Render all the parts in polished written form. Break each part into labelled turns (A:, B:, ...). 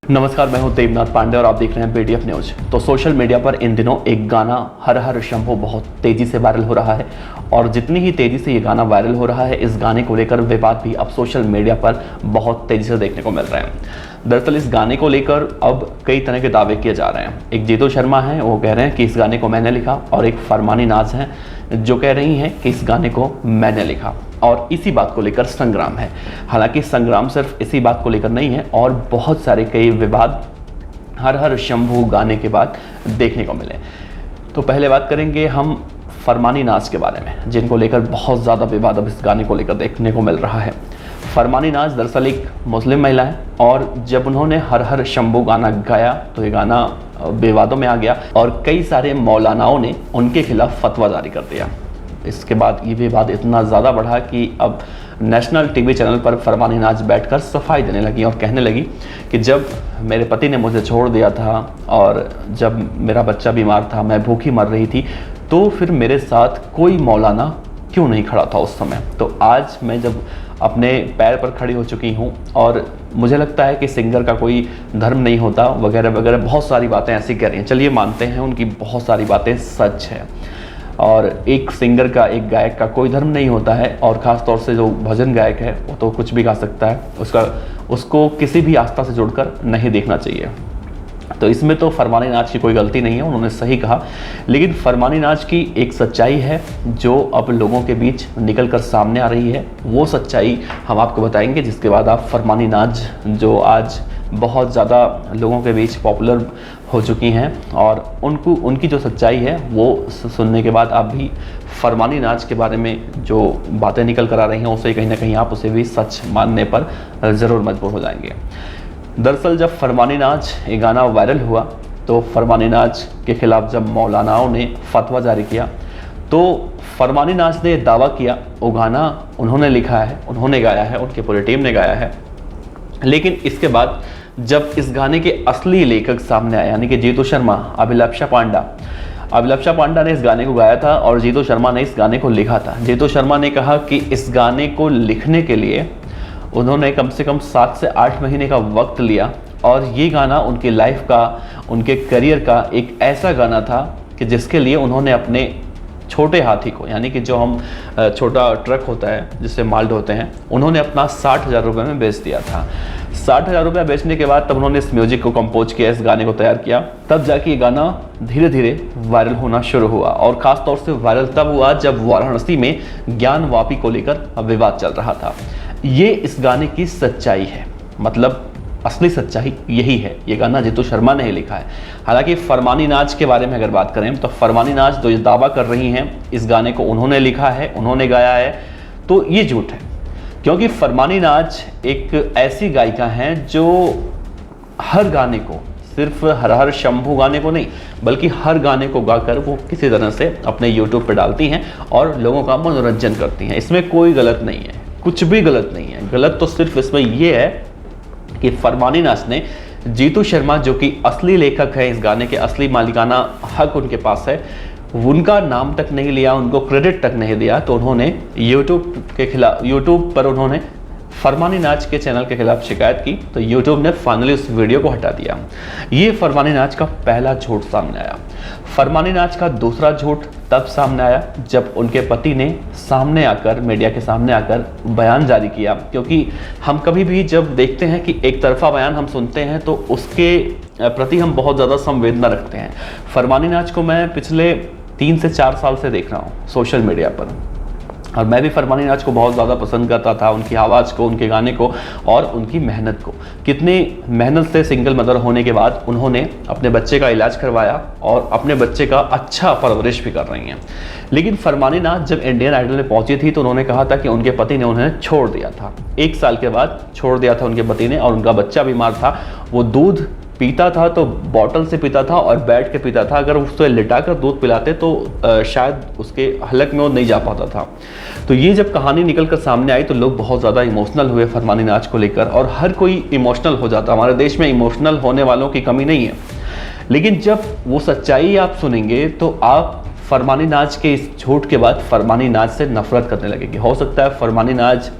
A: नमस्कार, मैं हूं देवनाथ पांडे और आप देख रहे हैं बीडीएफ न्यूज। तो सोशल मीडिया पर इन दिनों एक गाना हर हर शंभो बहुत तेजी से वायरल हो रहा है और जितनी ही तेजी से ये गाना वायरल हो रहा है, इस गाने को लेकर विवाद भी अब सोशल मीडिया पर बहुत तेजी से देखने को मिल रहे हैं। दरअसल इस गाने को लेकर अब कई तरह के दावे किए जा रहे हैं। एक जीतू शर्मा है, वो कह रहे हैं कि इस गाने को मैंने लिखा, और एक फरमानी नाज है जो कह रही हैं कि इस गाने को मैंने लिखा, और इसी बात को लेकर संग्राम है। हालांकि संग्राम सिर्फ इसी बात को लेकर नहीं है, और बहुत सारे कई विवाद हर हर शंभू गाने के बाद देखने को मिले। तो पहले बात करेंगे हम फरमानी नाज के बारे में, जिनको लेकर बहुत ज़्यादा विवाद अब इस गाने को लेकर देखने को मिल रहा है। फरमानी नाज दरअसल एक मुस्लिम महिला है, और जब उन्होंने हर हर शंभू गाना गाया तो ये गाना विवादों में आ गया और कई सारे मौलानाओं ने उनके खिलाफ फतवा जारी कर दिया। इसके बाद ये विवाद इतना ज़्यादा बढ़ा कि अब नेशनल टीवी चैनल पर फरमानी नाज बैठकर सफाई देने लगी और कहने लगी कि जब मेरे पति ने मुझे छोड़ दिया था और जब मेरा बच्चा बीमार था, मैं भूखी मर रही थी, तो फिर मेरे साथ कोई मौलाना क्यों नहीं खड़ा था उस समय। तो आज मैं जब अपने पैर पर खड़ी हो चुकी हूँ और मुझे लगता है कि सिंगर का कोई धर्म नहीं होता, वगैरह वगैरह बहुत सारी बातें ऐसी कह रही हैं। चलिए मानते हैं उनकी बहुत सारी बातें सच है, और एक सिंगर का, एक गायक का कोई धर्म नहीं होता है, और ख़ास तौर से जो भजन गायक है वो तो कुछ भी गा सकता है, उसको किसी भी आस्था से जोड़कर नहीं देखना चाहिए। तो इसमें तो फरमानी नाज की कोई गलती नहीं है, उन्होंने सही कहा। लेकिन फरमानी नाज की एक सच्चाई है जो अब लोगों के बीच निकल कर सामने आ रही है। वो सच्चाई हम आपको बताएंगे, जिसके बाद आप फरमानी नाज जो आज बहुत ज़्यादा लोगों के बीच पॉपुलर हो चुकी हैं, और उनकी जो सच्चाई है वो सुनने के बाद आप भी फरमानी नाज के बारे में जो बातें निकल कर आ रही हैं उसे कहीं ना कहीं आप उसे भी सच मानने पर ज़रूर मजबूर हो जाएंगे। दरअसल जब फरमानी नाज ये गाना वायरल हुआ तो फरमानी नाज के खिलाफ जब मौलानाओं ने फतवा जारी किया तो फरमानी नाज ने दावा किया वो गाना उन्होंने लिखा है, उन्होंने गाया है, उनकी पूरी टीम ने गाया है। लेकिन इसके बाद जब इस गाने के असली लेखक सामने आए, यानी कि जीतू शर्मा, अभिलाषा पांडा ने इस गाने को गाया था और जीतू शर्मा ने इस गाने को लिखा था। जीतू शर्मा ने कहा कि इस गाने को लिखने के लिए उन्होंने कम से कम 7 से 8 महीने का वक्त लिया, और ये गाना उनकी लाइफ का, उनके करियर का एक ऐसा गाना था कि जिसके लिए उन्होंने अपने छोटे हाथी को, यानी कि जो हम छोटा ट्रक होता है जिससे माल ढोते हैं, उन्होंने अपना 60,000 रुपये में बेच दिया था। 60,000 रुपये बेचने के बाद तब उन्होंने इस म्यूजिक को कंपोज किया, इस गाने को तैयार किया, तब जाके ये गाना धीरे धीरे वायरल होना शुरू हुआ। और ख़ास तौर से वायरल तब हुआ जब वाराणसी में ज्ञान वापी को लेकर विवाद चल रहा था। ये इस गाने की सच्चाई है, मतलब असली सच्चाई यही है। ये गाना जीतू शर्मा ने ही लिखा है। हालांकि फरमानी नाज के बारे में अगर बात करें तो फरमानी नाज जो ये दावा कर रही हैं इस गाने को उन्होंने लिखा है, उन्होंने गाया है, तो ये झूठ है। क्योंकि फरमानी नाज एक ऐसी गायिका हैं जो हर गाने को, सिर्फ हर हर शंभू गाने को नहीं, बल्कि हर गाने को गाकर वो किसी तरह से अपने यूट्यूब पर डालती हैं और लोगों का मनोरंजन करती हैं। इसमें कोई गलत नहीं है, कुछ भी गलत नहीं है। गलत तो सिर्फ इसमें यह है कि फरमानी नाज ने जीतू शर्मा, जो कि असली लेखक है, इस गाने के असली मालिकाना हक उनके पास है, उनका नाम तक नहीं लिया, उनको क्रेडिट तक नहीं दिया, तो उन्होंने यूट्यूब पर उन्होंने फरमानी नाज के चैनल के खिलाफ शिकायत की, तो यूट्यूब ने फाइनली उस वीडियो को हटा दिया। ये फरमानी नाज का पहला झूठ सामने आया। फरमानी नाज का दूसरा झूठ तब सामने आया जब उनके पति ने सामने आकर, मीडिया के सामने आकर बयान जारी किया। क्योंकि हम कभी भी जब देखते हैं कि एक तरफा बयान हम सुनते हैं तो उसके प्रति हम बहुत ज़्यादा संवेदना रखते हैं। फरमानी नाज को मैं पिछले 3 से 4 साल से देख रहा हूँ सोशल मीडिया पर, और मैं भी फरमानी नाज को बहुत ज़्यादा पसंद करता था, उनकी आवाज़ को, उनके गाने को और उनकी मेहनत को। कितनी मेहनत से सिंगल मदर होने के बाद उन्होंने अपने बच्चे का इलाज करवाया और अपने बच्चे का अच्छा परवरिश भी कर रही हैं। लेकिन फरमानी नाज जब इंडियन आइडल में पहुंची थी तो उन्होंने कहा था कि उनके पति ने उन्हें छोड़ दिया था। 1 साल के बाद छोड़ दिया था उनके पति ने, और उनका बच्चा बीमार था। वो दूध पीता था तो बॉटल से पीता था और बैठ के पीता था। अगर उसको लिटाकर दूध पिलाते तो शायद उसके हलक में वो नहीं जा पाता था। तो ये जब कहानी निकल कर सामने आई तो लोग बहुत ज़्यादा इमोशनल हुए फरमानी नाज को लेकर, और हर कोई इमोशनल हो जाता। हमारे देश में इमोशनल होने वालों की कमी नहीं है। लेकिन जब वो सच्चाई आप सुनेंगे तो आप फरमानी नाज के इस झूठ के बाद फरमानी नाज से नफरत करने लगेगी। हो सकता है फरमानी नाज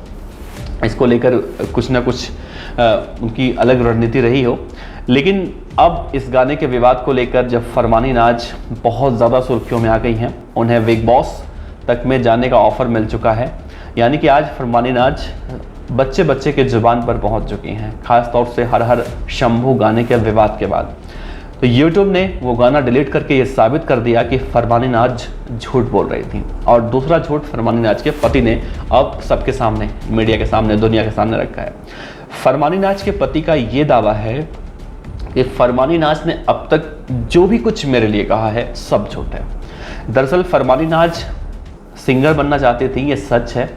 A: इसको लेकर कुछ ना कुछ उनकी अलग रणनीति रही हो, लेकिन अब इस गाने के विवाद को लेकर जब फरमानी नाज बहुत ज़्यादा सुर्खियों में आ गई हैं, उन्हें बिग बॉस तक में जाने का ऑफ़र मिल चुका है। यानी कि आज फरमानी नाज बच्चे बच्चे के ज़ुबान पर पहुंच चुकी हैं, ख़ास तौर से हर हर शंभू गाने के विवाद के बाद। तो यूट्यूब ने वो गाना डिलीट करके ये साबित कर दिया कि फरमानी नाज झूठ बोल रही थी। और दूसरा झूठ फरमानी नाज के पति ने अब सबके सामने, मीडिया के सामने, दुनिया के सामने रखा है। फरमानी नाज के पति का ये दावा है कि फरमानी नाज ने अब तक जो भी कुछ मेरे लिए कहा है सब झूठ है। दरअसल फरमानी नाज सिंगर बनना चाहती थी, ये सच है।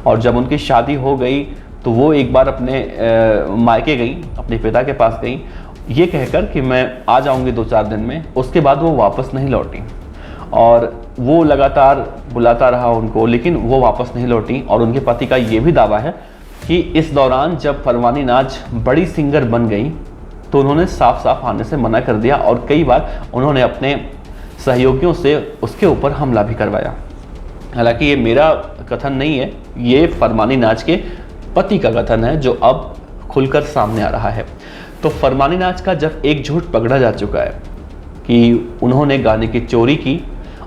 A: और जब उनकी शादी हो गई तो वो एक बार अपने मायके गई, अपने पिता के पास गई, ये कहकर कि मैं आ जाऊंगी 2-4 दिन में। उसके बाद वो वापस नहीं लौटी और वो लगातार बुलाता रहा उनको, लेकिन वो वापस नहीं लौटी। और उनके पति का ये भी दावा है कि इस दौरान जब फरमानी नाज बड़ी सिंगर बन गई तो उन्होंने साफ साफ आने से मना कर दिया और कई बार उन्होंने अपने सहयोगियों से उसके ऊपर हमला भी करवाया। हालांकि ये मेरा कथन नहीं है, ये फरमानी नाज के पति का कथन है जो अब खुलकर सामने आ रहा है। तो फरमानी नाज का जब एक झूठ पकड़ा जा चुका है कि उन्होंने गाने की चोरी की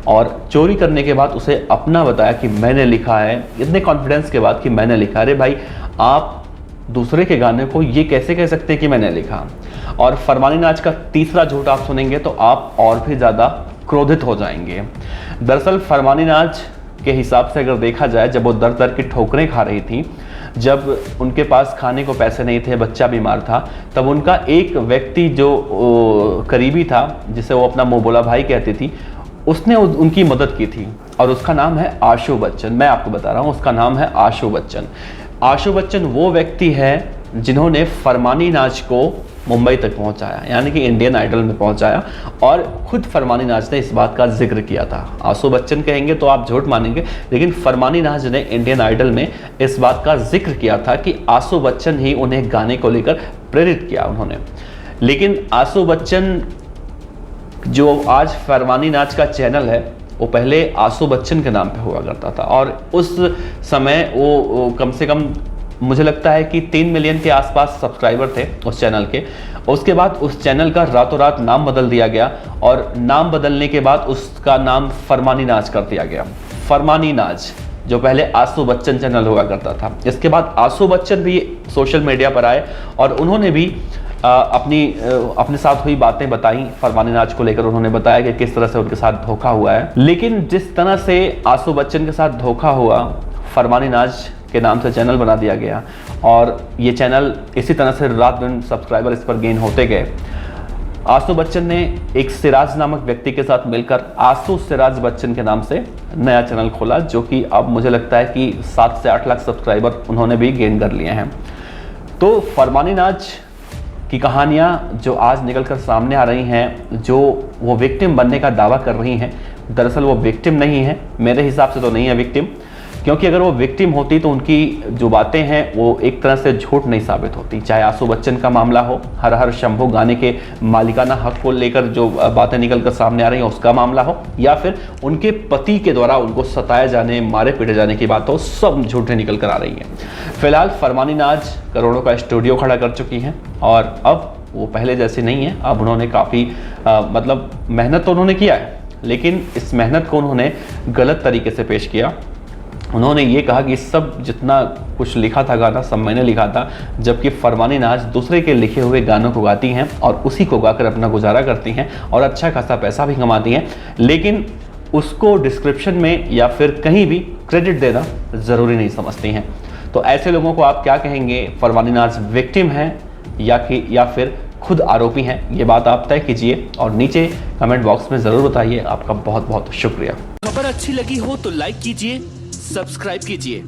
A: और चोरी करने के बाद उसे अपना बताया कि मैंने लिखा है, इतने कॉन्फिडेंस के बाद कि मैंने लिखा। अरे भाई, आप दूसरे के गाने को ये कैसे कह सकते हैं कि मैंने लिखा। और फरमानी नाज का तीसरा झूठ आप सुनेंगे तो आप और भी ज़्यादा क्रोधित हो जाएंगे। दरअसल फरमानी नाज के हिसाब से अगर देखा जाए, जब वो दर दर की ठोकरें खा रही थी, जब उनके पास खाने को पैसे नहीं थे, बच्चा बीमार था, तब उनका एक व्यक्ति जो करीबी था, जिसे वो अपना मुँह बोला भाई कहती थी, उसने उनकी मदद की थी और उसका नाम है आशु बच्चन। मैं आपको बता रहा हूँ, उसका नाम है आशु बच्चन। आशु बच्चन वो व्यक्ति है जिन्होंने फरमानी नाज को मुंबई तक पहुंचाया, यानी कि इंडियन आइडल में पहुंचाया। और खुद फरमानी नाज ने इस बात का जिक्र किया था। आशु बच्चन कहेंगे तो आप झूठ मानेंगे, लेकिन फरमानी नाज ने इंडियन आइडल में इस बात का जिक्र किया था कि आशु बच्चन ही उन्हें गाने को लेकर प्रेरित किया उन्होंने। लेकिन आशु बच्चन जो आज फरमानी नाज का चैनल है, वो पहले आशु बच्चन के नाम पे हुआ करता था और उस समय वो कम से कम मुझे लगता है कि 3 मिलियन के आसपास सब्सक्राइबर थे उस चैनल के। उसके बाद उस चैनल का रातों रात नाम बदल दिया गया और नाम बदलने के बाद उसका नाम फरमानी नाज कर दिया गया। फरमानी नाज जो पहले आशु बच्चन चैनल हुआ करता था। इसके बाद आशु बच्चन भी सोशल मीडिया पर आए और उन्होंने भी अपने साथ हुई बातें बताई फरमानी नाज को लेकर। उन्होंने बताया कि किस तरह से उनके साथ धोखा हुआ है। लेकिन जिस तरह से आशु बच्चन के साथ धोखा हुआ, फरमानी नाज के नाम से चैनल बना दिया गया और ये चैनल इसी तरह से रात दिन सब्सक्राइबर इस पर गेन होते गए। आशु बच्चन ने एक सिराज नामक व्यक्ति के साथ मिलकर आशु सिराज बच्चन के नाम से नया चैनल खोला, जो कि अब मुझे लगता है कि 7 से 8 लाख सब्सक्राइबर उन्होंने भी गेन कर लिए हैं। तो फरमानी नाज की कहानियाँ जो आज निकल कर सामने आ रही हैं, जो वो विक्टिम बनने का दावा कर रही हैं, दरअसल वो विक्टिम नहीं है, मेरे हिसाब से तो नहीं है विक्टिम। क्योंकि अगर वो विक्टिम होती तो उनकी जो बातें हैं वो एक तरह से झूठ नहीं साबित होती। चाहे आशु बच्चन का मामला हो, हर हर शंभू गाने के मालिकाना हक को लेकर जो बातें निकल कर सामने आ रही हैं उसका मामला हो, या फिर उनके पति के द्वारा उनको सताए जाने, मारे पीटे जाने की बात हो, सब झूठे निकल कर आ रही हैं। फिलहाल फरमानी नाज करोड़ों का स्टूडियो खड़ा कर चुकी हैं और अब वो पहले जैसी नहीं है। अब उन्होंने काफ़ी मतलब मेहनत तो उन्होंने किया है, लेकिन इस मेहनत को उन्होंने गलत तरीके से पेश किया। उन्होंने ये कहा कि सब जितना कुछ लिखा था गाना सब मैंने लिखा था, जबकि फरमानी नाज दूसरे के लिखे हुए गानों को गाती हैं और उसी को गाकर अपना गुजारा करती हैं और अच्छा खासा पैसा भी कमाती हैं, लेकिन उसको डिस्क्रिप्शन में या फिर कहीं भी क्रेडिट देना ज़रूरी नहीं समझती हैं। तो ऐसे लोगों को आप क्या कहेंगे? फरमानी नाज विक्टिम है या फिर खुद आरोपी हैं? ये बात आप तय कीजिए और नीचे कमेंट बॉक्स में ज़रूर बताइए। आपका बहुत बहुत शुक्रिया।
B: खबर अच्छी लगी हो तो लाइक कीजिए, सब्सक्राइब कीजिए,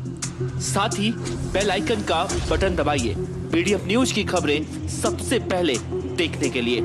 B: साथ ही बेल आइकन का बटन दबाइए PDF न्यूज की खबरें सबसे पहले देखने के लिए।